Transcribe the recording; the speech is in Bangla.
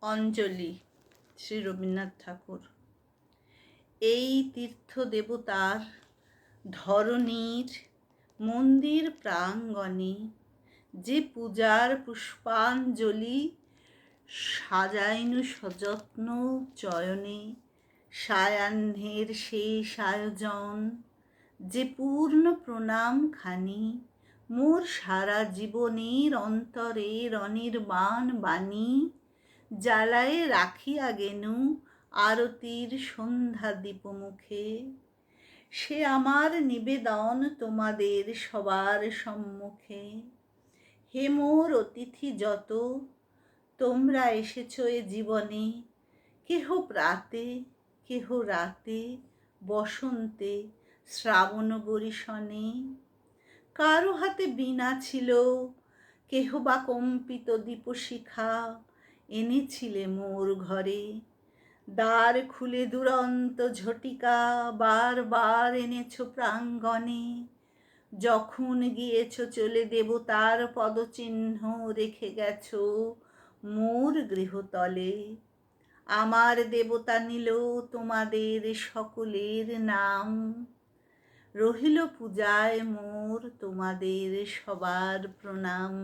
অঞ্জলি শ্রী রবীন্দ্রনাথ ঠাকুর। এই তীর্থ দেবতার ধরণীর মন্দির প্রাঙ্গণে যে পূজার পুষ্পাঞ্জলি সাজাইনু সযত্ন চয়নে, সায়াহ্নের শেষ আয়োজন, যে পূর্ণ প্রণাম খানি মোর সারা জীবনের অন্তরের অনির্বাণ বাণী জ্বালায়ে রাখিয়া গেনু আরতির সন্ধ্যা দীপমুখে। সে আমার নিবেদন তোমাদের সবার সম্মুখে। হে মোর অতিথি যত, তোমরা এসেছ এ জীবনে, কেহ প্রাতে কেহ রাতে, বসন্তে শ্রাবণ বরিশনে। কারো হাতে বীণা ছিল, কেহ বা কম্পিত দীপশিখা এনেছিলে মোর ঘরে। দ্বার খুলে দুরন্ত ঝটিকা বার বার এনেছ প্রাঙ্গণে। যখন গিয়েছ চলে দেবতার পদচিহ্ন রেখে গেছ মোর গৃহতলে। আমার দেবতা নিল তোমাদের সকলের নাম, রহিল পূজায় মোর তোমাদের সবার প্রণাম।